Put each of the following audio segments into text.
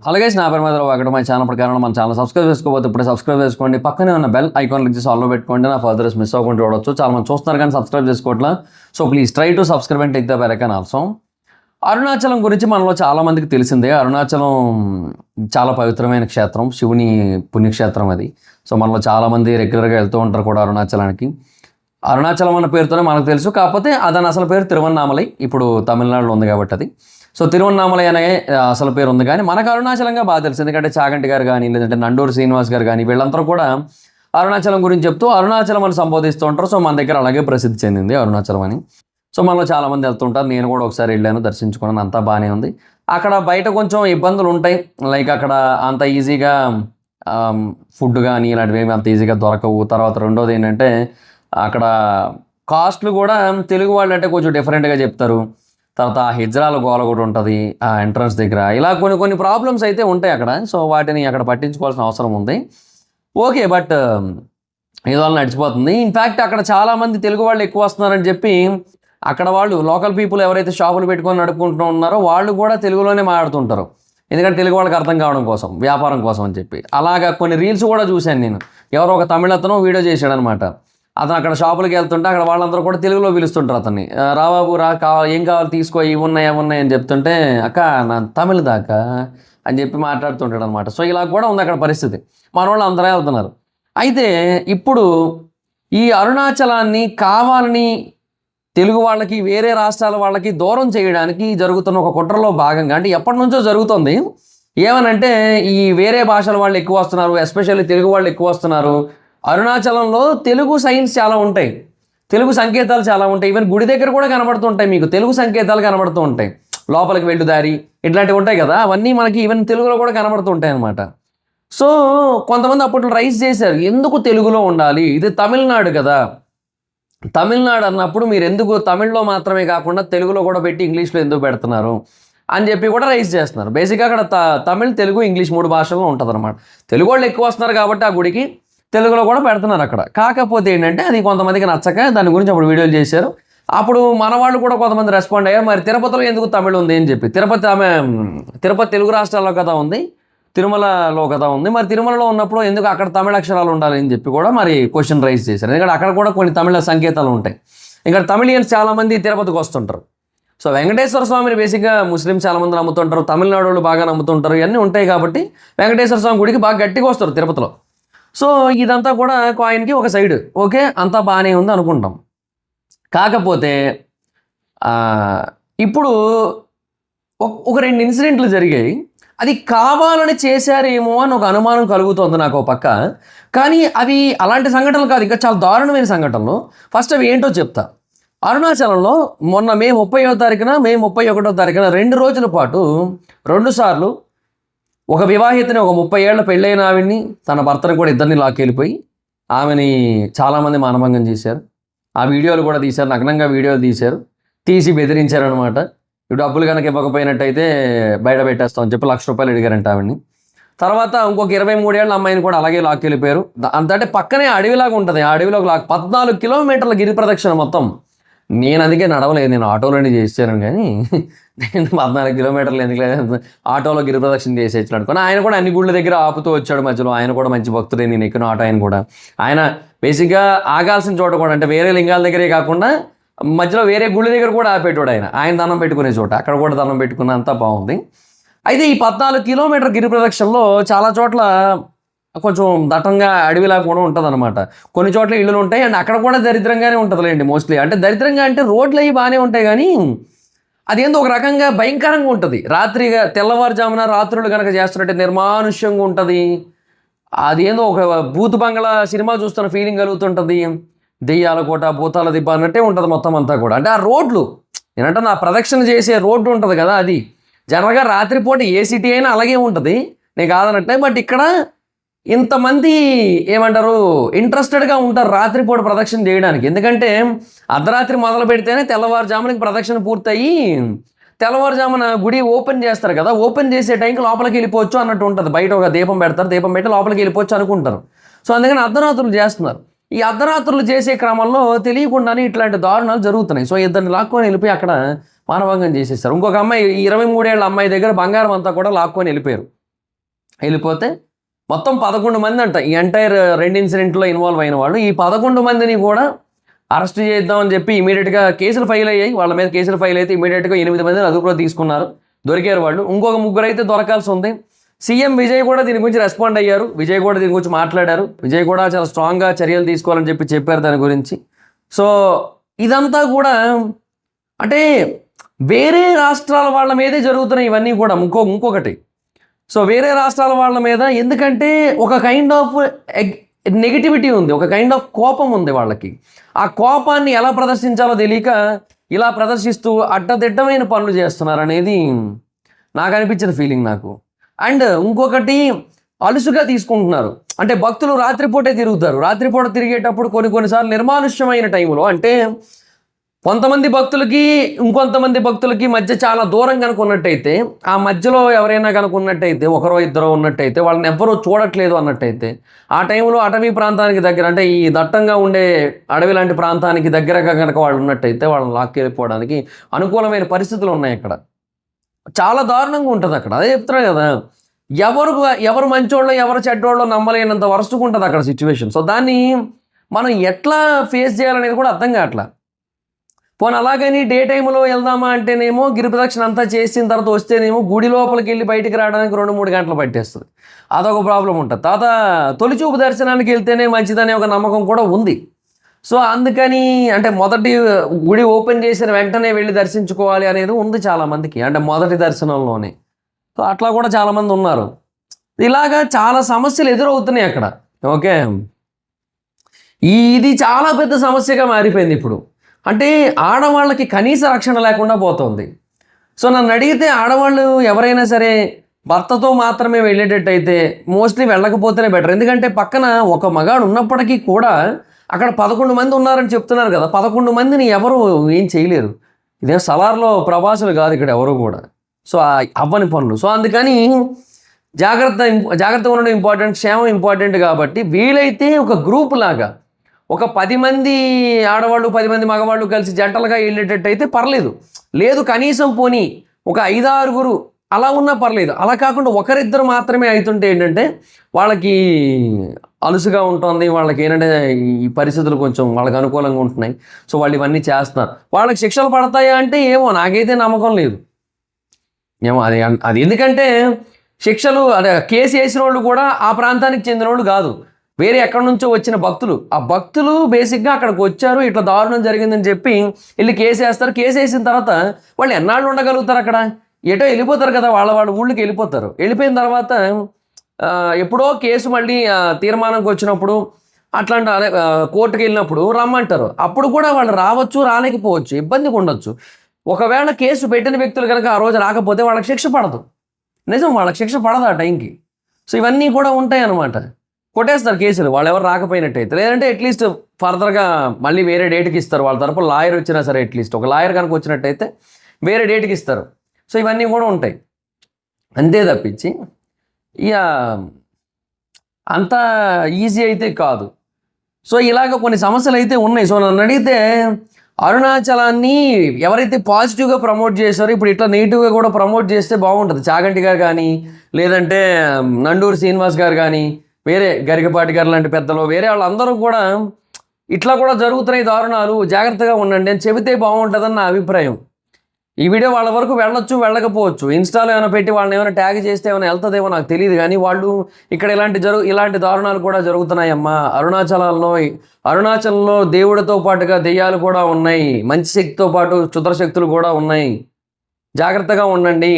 అలాగే నా పేరు మీద అక్కడ మా ఛానల్ ప్రకారం మన ఛానల్ సబ్స్క్రైబ్ చేసుకోకపోతే ఇప్పుడే సబ్స్క్రైబ్ చేసుకోండి. పక్కనే ఉన్న బెల్ ఐకాన్ క్లిక్ చేసి ఆల్లో పెట్టుకోండి. నా ఫర్దర్స్ మిస్ అవ్వకుండా చూడవచ్చు. చాలా మంది చూస్తున్నారు కానీ సబ్స్క్రైబ్ చేసుకోవట్లా. So please try to subscribe and take the bell icon also. Arunachalam గురించి మనలో చాలామందికి తెలిసిందే. అరుణాచలం చాలా పవిత్రమైన క్షేత్రం, శివుని పుణ్యక్షేత్రం అది. సో మనలో చాలామంది రెగ్యులర్గా వెళ్తూ ఉంటారు కూడా అరుణాచలానికి. అరుణాచలం అన్న పేరుతోనే మనకు తెలుసు, కాకపోతే అదని అసలు పేరు తిరువన్నామలై. ఇప్పుడు తమిళనాడులో ఉంది కాబట్టి అది. సో తిరువన్నామలై అనే అసలు పేరు ఉంది, కానీ మనకు అరుణాచలంగా బాగా తెలుసు. ఎందుకంటే చాగంటి గారు కానీ, లేదంటే నండూరు శ్రీనివాస్ గారు కానీ, వీళ్ళందరూ కూడా అరుణాచలం గురించి చెప్తూ అరుణాచలం అని సంబోధిస్తూ ఉంటారు. సో మన దగ్గర అలాగే ప్రసిద్ధి చెందింది అరుణాచలం అని. సో మనలో చాలామంది వెళ్తుంటారు. నేను కూడా ఒకసారి వెళ్ళాను, దర్శించుకున్నాను, అంతా బాగానే ఉంది. అక్కడ బయట కొంచెం ఇబ్బందులు ఉంటాయి. లైక్ అక్కడ అంత ఈజీగా ఫుడ్ కానీ ఇలాంటివి ఏమి అంత ఈజీగా దొరకవు. తర్వాత రెండోది ఏంటంటే అక్కడ కాస్ట్లు కూడా తెలుగు వాళ్ళు అంటే కొంచెం డిఫరెంట్గా చెప్తారు. తర్వాత హిజ్రాల గోల కూడా ఉంటుంది ఆ ఎంట్రన్స్ దగ్గర. ఇలా కొన్ని ప్రాబ్లమ్స్ అయితే ఉంటాయి అక్కడ. సో వాటిని అక్కడ పట్టించుకోవాల్సిన అవసరం ఉంది. ఓకే, బట్ ఏదో నడిచిపోతుంది. ఇన్ఫ్యాక్ట్ అక్కడ చాలామంది తెలుగు వాళ్ళు ఎక్కువ వస్తున్నారని చెప్పి అక్కడ వాళ్ళు లోకల్ పీపుల్ ఎవరైతే షాపులు పెట్టుకొని నడుపుకుంటూ ఉన్నారో వాళ్ళు కూడా తెలుగులోనే మాట్లాడుతుంటారు. ఎందుకంటే తెలుగు వాళ్ళకి అర్థం కావడం కోసం, వ్యాపారం కోసం అని చెప్పి. అలాగా కొన్ని రీల్స్ కూడా చూశాను నేను. ఎవరో ఒక తమిళ అతను వీడియో చేశాడనమాట. అతను అక్కడ షాపులకి వెళ్తుంటే అక్కడ వాళ్ళందరూ కూడా తెలుగులో పిలుస్తుంటారు అతన్ని. రాబాబు రా, ఏం కావాలి తీసుకో, ఇవి ఉన్నాయి అవి ఉన్నాయి అని చెప్తుంటే, అక్క నా తమిళ దాకా అని చెప్పి మాట్లాడుతుంటాడు అనమాట. సో ఇలా కూడా ఉంది అక్కడ పరిస్థితి. మన వాళ్ళు అందరూ వెళ్తున్నారు. అయితే ఇప్పుడు ఈ అరుణాచలాన్ని కావాలని తెలుగు వాళ్ళకి, వేరే రాష్ట్రాల వాళ్ళకి దూరం చేయడానికి జరుగుతున్న ఒక కుట్రలో భాగంగా, అంటే ఎప్పటి నుంచో జరుగుతుంది. ఏమనంటే ఈ వేరే భాషల వాళ్ళు ఎక్కువ వస్తున్నారు, ఎస్పెషల్లీ తెలుగు వాళ్ళు ఎక్కువ వస్తున్నారు. అరుణాచలంలో తెలుగు సైన్స్ చాలా ఉంటాయి, తెలుగు సంకేతాలు చాలా ఉంటాయి. ఈవెన్ గుడి దగ్గర కూడా కనబడుతుంటాయి, మీకు తెలుగు సంకేతాలు కనబడుతూ ఉంటాయి. లోపలికి వెళ్ళు దారి ఇట్లాంటివి ఉంటాయి కదా, అవన్నీ మనకి ఈవెన్ తెలుగులో కూడా కనబడుతూ ఉంటాయి అనమాట. సో కొంతమంది అప్పట్లో రైజ్ చేశారు, ఎందుకు తెలుగులో ఉండాలి, ఇది తమిళనాడు కదా, తమిళనాడు అన్నప్పుడు మీరు ఎందుకు తమిళ్లో మాత్రమే కాకుండా తెలుగులో కూడా పెట్టి ఇంగ్లీష్లో ఎందుకు పెడుతున్నారు అని చెప్పి కూడా రైజ్ చేస్తున్నారు. బేసిక్గా అక్కడ తమిళ్, తెలుగు, ఇంగ్లీష్ 3 భాషల్లో ఉంటుంది అనమాట. తెలుగు వాళ్ళు ఎక్కువ వస్తున్నారు కాబట్టి ఆ గుడికి తెలుగులో కూడా పెడుతున్నారు అక్కడ. కాకపోతే ఏంటంటే అది కొంతమందికి నచ్చక దాని గురించి అప్పుడు వీడియోలు చేశారు. అప్పుడు మన వాళ్ళు కూడా కొంతమంది రెస్పాండ్ అయ్యారు, మరి తిరుపతిలో ఎందుకు తమిళ్ ఉంది అని చెప్పి. తిరుపతి తెలుగు రాష్ట్రాల్లో కదా ఉంది, తిరుమలలో కదా ఉంది, మరి తిరుమలలో ఉన్నప్పుడు ఎందుకు అక్కడ తమిళ అక్షరాలు ఉండాలి అని చెప్పి కూడా మరి క్వశ్చన్ రైజ్ చేశారు. ఎందుకంటే అక్కడ కూడా కొన్ని తమిళ సంకేతాలు ఉంటాయి. ఇక్కడ తమిళియన్స్ చాలామంది తిరుపతికి వస్తుంటారు. సో వెంకటేశ్వర స్వామిని బేసిక్గా ముస్లిం చాలామంది నమ్ముతుంటారు, తమిళనాడు వాళ్ళు బాగా నమ్ముతుంటారు. ఇవన్నీ ఉంటాయి కాబట్టి వెంకటేశ్వర స్వామి గుడికి బాగా గట్టిగా వస్తారు తిరుపతిలో. సో ఇదంతా కూడా కాయిన్కి ఒక సైడ్. ఓకే, అంతా బాగానే ఉంది అనుకుంటాం. కాకపోతే ఇప్పుడు ఒక 2 ఇన్సిడెంట్లు జరిగాయి. అది కావాలని చేశారేమో అని ఒక అనుమానం కలుగుతుంది నాకు పక్క. కానీ అవి అలాంటి సంఘటనలు కాదు, ఇంకా చాలా దారుణమైన సంఘటనలు. ఫస్ట్ అవి ఏంటో చెప్తా. అరుణాచలంలో మొన్న మే 30వ తారీఖున, మే 31వ తారీఖున 2 రోజుల పాటు 2 సార్లు ఒక వివాహితని, ఒక 30 ఏళ్ల పెళ్ళైన ఆవిడ్ని, తన భర్తని కూడా ఇద్దరిని లాక్కెళ్ళిపోయి ఆమెని చాలామంది మానభంగం చేశారు. ఆ వీడియోలు కూడా తీశారు, నగ్నంగా వీడియోలు తీశారు, తీసి బెదిరించారనమాట. డబ్బులు కనుక ఇవ్వకపోయినట్టయితే బయట పెట్టేస్తామని చెప్పి ₹1,00,000 అడిగారంట ఆవిడ్ని. తర్వాత ఇంకొక 23 ఏళ్ళ అమ్మాయిని కూడా అలాగే లాక్కెళ్ళిపోయారు. అంటే పక్కనే అడవిలాగా ఉంటుంది, ఆ అడవిలోకి 14 కిలోమీటర్ల గిరి ప్రదక్షిణ మొత్తం. నేను అందుకే నడవలేదు, నేను ఆటోలోనే చేశాను. కానీ నేను 14 కిలోమీటర్లు ఎందుకు లేదు, ఆటోలో గిరి ప్రదక్షిణ చేసేసాడు అనుకుని. ఆయన కూడా అన్ని గుళ్ళ దగ్గర ఆపుతూ వచ్చాడు మధ్యలో. ఆయన కూడా మంచి భక్తుడే, నేను ఎక్కిన ఆటో ఆయన కూడా. ఆయన బేసిక్గా ఆగాల్సిన చోట కూడా, అంటే వేరే లింగాల దగ్గరే కాకుండా మధ్యలో వేరే గుళ్ళ దగ్గర కూడా ఆపేటోడు ఆయన దండం పెట్టుకునే చోట, అక్కడ కూడా దండం పెట్టుకున్న, అంతా బాగుంది. అయితే ఈ 14 కిలోమీటర్ గిరి ప్రదక్షిణలో చాలా చోట్ల కొంచెం దట్టంగా అడవిలా కూడా ఉంటుంది అనమాట. కొన్ని చోట్ల ఇళ్ళు ఉంటాయి, అండ్ అక్కడ కూడా దరిద్రంగానే ఉంటుందిలేండి మోస్ట్లీ. అంటే దరిద్రంగా అంటే రోడ్లు అవి బాగానే ఉంటాయి, కానీ అదేందో ఒక రకంగా భయంకరంగా ఉంటుంది. రాత్రిగా తెల్లవారుజామున రాత్రులు కనుక చేస్తున్నట్టే నిర్మానుష్యంగా ఉంటుంది. అదేందో ఒక భూత్ బంగ్లా సినిమా చూస్తున్న ఫీలింగ్ కలుగుతుంటుంది. దెయ్యాల కోట, భూతాల దిబ్బ అన్నట్టే ఉంటుంది మొత్తం అంతా కూడా. అంటే ఆ రోడ్లు ఏంటంటే నా ప్రదక్షిణ చేసే రోడ్డు ఉంటుంది కదా, అది జనరల్గా రాత్రిపూట ఏ సిటీ అయినా అలాగే ఉంటుంది, నేను కాదనట్టే. బట్ ఇక్కడ ఇంతమంది ఏమంటారు ఇంట్రెస్టెడ్గా ఉంటారు రాత్రిపూట ప్రదక్షిణ చేయడానికి. ఎందుకంటే అర్ధరాత్రి మొదలు పెడితేనే తెల్లవారుజామునకి ప్రదక్షిణ పూర్తయి తెల్లవారుజామున గుడి ఓపెన్ చేస్తారు కదా, ఓపెన్ చేసే టైంకి లోపలికి వెళ్ళిపోవచ్చు అన్నట్టు ఉంటుంది. బయట ఒక దీపం పెడతారు, దీపం పెట్టి లోపలికి వెళ్ళిపోవచ్చు అనుకుంటారు. సో అందుకని అర్ధరాత్రులు చేస్తున్నారు. ఈ అర్ధరాత్రులు చేసే క్రమంలో తెలియకుండానే ఇట్లాంటి దారుణాలు జరుగుతున్నాయి. సో ఇద్దరిని లాక్కొని వెళ్ళిపోయి అక్కడ మానభంగం చేసేస్తారు. ఇంకొక అమ్మాయి 23 ఏళ్ళ అమ్మాయి దగ్గర బంగారం అంతా కూడా లాక్కొని వెళ్ళిపోయారు. వెళ్ళిపోతే మొత్తం 11 మంది అంట ఈ ఎంటైర్ 2 ఇన్సిడెంట్లో ఇన్వాల్వ్ అయిన వాళ్ళు. ఈ 11 మందిని కూడా అరెస్ట్ చేద్దామని చెప్పి ఇమీడియట్గా కేసులు ఫైల్ అయ్యాయి. వాళ్ళ మీద కేసులు ఫైల్ అయితే ఇమీడియట్గా 8 మందిని అదుపులో తీసుకున్నారు, దొరికారు వాళ్ళు. ఇంకొక 3 అయితే దొరకాల్సి ఉంది. సీఎం విజయ్ కూడా దీని గురించి రెస్పాండ్ అయ్యారు. విజయ్ కూడా దీని గురించి మాట్లాడారు. విజయ్ కూడా చాలా స్ట్రాంగ్గా చర్యలు తీసుకోవాలని చెప్పారు దాని గురించి. సో ఇదంతా కూడా అంటే వేరే రాష్ట్రాల వాళ్ళ మీదే జరుగుతున్నాయి ఇవన్నీ కూడా. ఇంకొకటి సో వేరే రాష్ట్రాల వాళ్ళ మీద, ఎందుకంటే ఒక కైండ్ ఆఫ్ నెగిటివిటీ ఉంది, ఒక కైండ్ ఆఫ్ కోపం ఉంది వాళ్ళకి. ఆ కోపాన్ని ఎలా ప్రదర్శించాలో తెలియక ఇలా ప్రదర్శిస్తూ అడ్డదిడ్డమైన పనులు చేస్తున్నారు అనేది నాకు అనిపించిన ఫీలింగ్ నాకు. అండ్ ఇంకొకటి అలుసుగా తీసుకుంటున్నారు. అంటే భక్తులు రాత్రిపూటే తిరుగుతారు. రాత్రిపూట తిరిగేటప్పుడు కొన్నిసార్లు నిర్మానుష్యమైన టైంలో, అంటే కొంతమంది భక్తులకి ఇంకొంతమంది భక్తులకి మధ్య చాలా దూరం కనుకున్నట్టయితే, ఆ మధ్యలో ఎవరైనా కనుకున్నట్టయితే, ఒకరో ఇద్దరో ఉన్నట్టయితే, వాళ్ళని ఎవ్వరూ చూడట్లేదు అన్నట్టయితే, ఆ టైంలో అటవీ ప్రాంతానికి దగ్గర, అంటే ఈ దట్టంగా ఉండే అడవి లాంటి ప్రాంతానికి దగ్గరగా కనుక వాళ్ళు ఉన్నట్టయితే వాళ్ళని లాక్కెళ్ళిపోవడానికి అనుకూలమైన పరిస్థితులు ఉన్నాయి అక్కడ. చాలా దారుణంగా ఉంటుంది అక్కడ. అదే చెప్తున్నా కదా, ఎవరు మంచోళ్ళో ఎవరు చెడ్డోళ్ళో నమ్మలేనంత వరస్ట్గా ఉంటుంది అక్కడ సిచ్యువేషన్. సో దాన్ని మనం ఎట్లా ఫేస్ చేయాలనేది కూడా అర్థం కావట్లా. పోనీ అలాగని డే టైంలో వెళ్దామా అంటేనేమో గిరి ప్రదక్షిణ అంతా చేసిన తర్వాత వస్తేనేమో గుడి లోపలికి వెళ్ళి బయటికి రావడానికి 2-3 గంటలు పట్టేస్తుంది. అదొక ప్రాబ్లం ఉంటుంది. తర్వాత తొలిచూపు దర్శనానికి వెళ్తేనే మంచిదనే ఒక నమ్మకం కూడా ఉంది. సో అందుకని అంటే మొదటి గుడి ఓపెన్ చేసిన వెంటనే వెళ్ళి దర్శించుకోవాలి అనేది ఉంది చాలామందికి, అంటే మొదటి దర్శనంలోనే. సో అట్లా కూడా చాలామంది ఉన్నారు. ఇలాగా చాలా సమస్యలు ఎదురవుతున్నాయి అక్కడ. ఓకే, ఇది చాలా పెద్ద సమస్యగా మారిపోయింది ఇప్పుడు. అంటే ఆడవాళ్ళకి కనీస రక్షణ లేకుండా పోతుంది. సో నన్ను అడిగితే ఆడవాళ్ళు ఎవరైనా సరే భర్తతో మాత్రమే వెళ్ళేటట్టయితే మోస్ట్లీ వెళ్ళకపోతేనే బెటర్. ఎందుకంటే పక్కన ఒక మగాడు ఉన్నప్పటికీ కూడా అక్కడ 11 మంది ఉన్నారని చెప్తున్నారు కదా, 11 మందిని ఎవరు ఏం చేయలేరు. ఇదే సలార్లో ప్రవాసులు కాదు ఇక్కడ ఎవరు కూడా. సో అవ్వని పనులు. సో అందుకని జాగ్రత్తగా ఉండడం ఇంపార్టెంట్, క్షేమం ఇంపార్టెంట్. కాబట్టి వీలైతే ఒక గ్రూప్ లాగా ఒక 10 మంది ఆడవాళ్ళు 10 మంది మగవాళ్ళు కలిసి జంటలుగా వెళ్ళేటట్టయితే పర్లేదు. లేదు కనీసం పోనీ ఒక 5-6 అలా ఉన్నా పర్లేదు. అలా కాకుండా ఒకరిద్దరు మాత్రమే అవుతుంటే ఏంటంటే వాళ్ళకి అలుసుగా ఉంటుంది. వాళ్ళకి ఏంటంటే ఈ పరిస్థితులు కొంచెం వాళ్ళకి అనుకూలంగా ఉంటున్నాయి. సో వాళ్ళు ఇవన్నీ చేస్తున్నారు. వాళ్ళకి శిక్షలు పడతాయా అంటే ఏమో, నాకైతే నమ్మకం లేదు. ఏమో అది ఎందుకంటే శిక్షలు అదే కేసు వేసిన వాళ్ళు కూడా ఆ ప్రాంతానికి చెందిన వాళ్ళు కాదు, వేరే ఎక్కడి నుంచో వచ్చిన భక్తులు. ఆ భక్తులు బేసిక్గా అక్కడికి వచ్చారు, ఇట్లా దారుణం జరిగిందని చెప్పి వెళ్ళి కేసు వేస్తారు. కేసు వేసిన తర్వాత వాళ్ళు ఎన్నాళ్ళు ఉండగలుగుతారు అక్కడ? ఎటో వెళ్ళిపోతారు కదా, వాళ్ళ ఊళ్ళకి వెళ్ళిపోతారు. వెళ్ళిపోయిన తర్వాత ఎప్పుడో కేసు మళ్ళీ తీర్మానంకి వచ్చినప్పుడు అట్లాంటి అదే కోర్టుకి వెళ్ళినప్పుడు రమ్మంటారు. అప్పుడు కూడా వాళ్ళు రావచ్చు, రాలేకపోవచ్చు, ఇబ్బందిగా ఉండొచ్చు. ఒకవేళ కేసు పెట్టిన వ్యక్తులు కనుక ఆ రోజు రాకపోతే వాళ్ళకి శిక్ష పడదు. నిజం, వాళ్ళకి శిక్ష పడదు ఆ టైంకి. సో ఇవన్నీ కూడా ఉంటాయి అన్నమాట. కొట్టేస్తారు కేసులు వాళ్ళు ఎవరు రాకపోయినట్టయితే. లేదంటే అట్లీస్ట్ ఫర్దర్గా మళ్ళీ వేరే డేట్కి ఇస్తారు. వాళ్ళ తరపున లాయర్ వచ్చినా సరే, అట్లీస్ట్ ఒక లాయర్ కనుక వచ్చినట్టయితే వేరే డేట్కి ఇస్తారు. సో ఇవన్నీ కూడా ఉంటాయి. అంతే తప్పించి ఇక అంత ఈజీ అయితే కాదు. సో ఇలాగ కొన్ని సమస్యలు అయితే ఉన్నాయి. సో నన్ను అడిగితే అరుణాచలాన్ని ఎవరైతే పాజిటివ్గా ప్రమోట్ చేశారో ఇప్పుడు ఇట్లా నెగిటివ్గా కూడా ప్రమోట్ చేస్తే బాగుంటుంది. చాగంటి గారు కానీ, లేదంటే నండూరు శ్రీనివాస్ గారు కానీ, వేరే గరికపాటి గారు లాంటి పెద్దలు, వేరే వాళ్ళందరూ కూడా ఇట్లా కూడా జరుగుతున్నాయి దారుణాలు, జాగ్రత్తగా ఉండండి అని చెబితే బాగుంటుందని నా అభిప్రాయం. ఈ వీడియో వాళ్ళ వరకు వెళ్ళొచ్చు, వెళ్ళకపోవచ్చు. ఇన్స్టాలో ఏమైనా పెట్టి వాళ్ళని ఏమైనా ట్యాగ్ చేస్తే ఏమైనా వెళ్తుందేమో నాకు తెలియదు. కానీ వాళ్ళు ఇక్కడ ఇలాంటి దారుణాలు కూడా జరుగుతున్నాయమ్మా. అరుణాచలంలో దేవుడితో పాటుగా దెయ్యాలు కూడా ఉన్నాయి, మంచి శక్తితో పాటు క్షుద్ర శక్తులు కూడా ఉన్నాయి. జాగ్రత్తగా ఉండండి.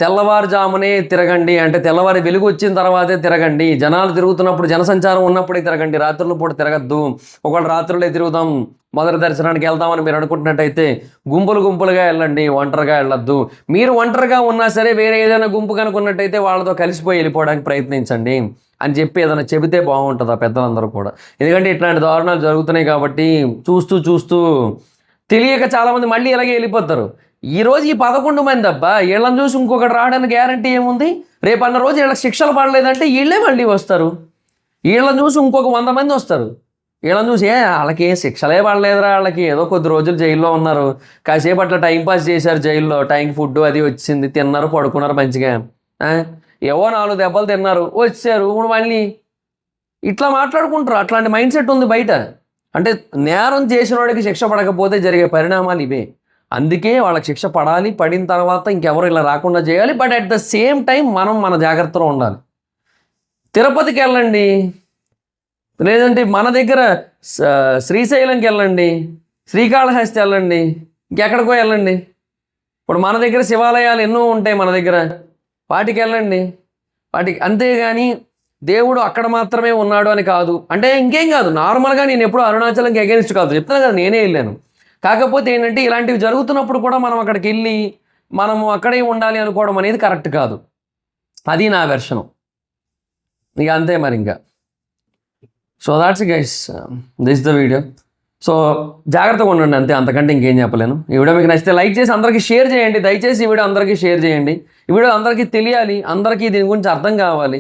తెల్లవారుజామునే తిరగండి, అంటే తెల్లవారి వెలుగు వచ్చిన తర్వాతే తిరగండి. జనాలు తిరుగుతున్నప్పుడు, జనసంచారం ఉన్నప్పుడే తిరగండి, రాత్రుల పూట తిరగద్దు. ఒకవేళ రాత్రులే తిరుగుదాం, మొదటి దర్శనానికి వెళ్దామని మీరు అనుకుంటున్నట్టయితే గుంపులుగా వెళ్ళండి, ఒంటరిగా వెళ్ళొద్దు. మీరు ఒంటరిగా ఉన్నా సరే వేరే ఏదైనా గుంపు కనుకున్నట్టయితే వాళ్ళతో కలిసిపోయి వెళ్ళిపోవడానికి ప్రయత్నించండి అని చెప్పి ఏదైనా చెబితే బాగుంటుంది ఆ పెద్దలందరూ కూడా. ఎందుకంటే ఇట్లాంటి దారుణాలు జరుగుతున్నాయి కాబట్టి చూస్తూ తెలియక చాలామంది మళ్ళీ ఇలాగే వెళ్ళిపోతారు. ఈరోజు ఈ 11 మంది అబ్బా, వీళ్ళని చూసి ఇంకొకటి రావడానికి గ్యారంటీ ఏముంది? రేపు అన్న రోజు వీళ్ళకి శిక్షలు పడలేదంటే వీళ్ళే మళ్ళీ వస్తారు. వీళ్ళని చూసి ఇంకొక 100 మంది వస్తారు. వీళ్ళని చూసి వాళ్ళకి శిక్షలే పడలేదురా, వాళ్ళకి ఏదో కొద్ది రోజులు జైల్లో ఉన్నారు, కాసేపు అట్లా టైంపాస్ చేశారు జైల్లో, టైంకి ఫుడ్ అది వచ్చింది, తిన్నారు, పడుకున్నారు మంచిగా. ఏవో 4 దెబ్బలు తిన్నారు వచ్చారు, ఇప్పుడు మళ్ళీ ఇట్లా మాట్లాడుకుంటారు. అట్లాంటి మైండ్ సెట్ ఉంది బయట. అంటే నేరం చేసిన వాడికి శిక్ష పడకపోతే జరిగే పరిణామాలు ఇవే. అందుకే వాళ్ళకి శిక్ష పడాలి, పడిన తర్వాత ఇంకెవరు ఇలా రాకుండా చేయాలి. But at the same time మనం మన జాగ్రత్తలో ఉండాలి. తిరుపతికి వెళ్ళండి, లేదంటే మన దగ్గర శ్రీశైలంకి వెళ్ళండి, శ్రీకాళహస్తి వెళ్ళండి, ఇంకెక్కడికో వెళ్ళండి. ఇప్పుడు మన దగ్గర శివాలయాలు ఎన్నో ఉంటాయి మన దగ్గర, వాటికి వెళ్ళండి. అంతేగాని దేవుడు అక్కడ మాత్రమే ఉన్నాడు అని కాదు. అంటే ఇంకేం కాదు, నార్మల్గా నేను ఎప్పుడు అరుణాచలంకి అగెనిస్ట్ కాదు, చెప్తాను కదా, నేనే వెళ్ళాను. కాకపోతే ఏంటంటే ఇలాంటివి జరుగుతున్నప్పుడు కూడా మనం అక్కడికి వెళ్ళి మనము అక్కడే ఉండాలి అనుకోవడం అనేది కరెక్ట్ కాదు. అది నా వెర్షను. ఇక అంతే మరి ఇంకా. So that's guys, this the video. So జాగ్రత్తగా ఉండండి అంతే, అంతకంటే ఇంకేం చెప్పలేను. ఈ వీడియో మీకు నచ్చితే లైక్ చేసి అందరికీ షేర్ చేయండి. దయచేసి ఈ వీడియో అందరికీ షేర్ చేయండి. ఈ వీడియో అందరికీ తెలియాలి, అందరికీ దీని గురించి అర్థం కావాలి.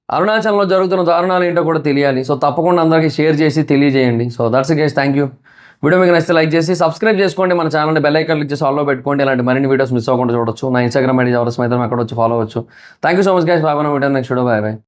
అరుణాచలంలో జరుగుతున్న దారుణాలు ఏంటో కూడా తెలియాలి. సో తప్పకుండా అందరికీ షేర్ చేసి తెలియజేయండి. So that's guys, thank you. Video మీకు నచ్చితే లైక్ చేసి సబ్స్క్రైబ్ చేసుకోండి. మన ఛానల్ని బెల్ ఐకాన్ క్లిక్ చేసి ఆల్లో పెట్టుకోండి. ఇలాంటి మరిన్ని వీడియోస్ మిస్ అవ్వకుండా చూడొచ్చు. నా ఇన్స్టాగ్రామ్ ఐడి ఎవరు అయితే అక్కడ వచ్చి ఫాలో అవ్వచ్చు. Thank you so much guys. Bye. Video next video. Bye bye.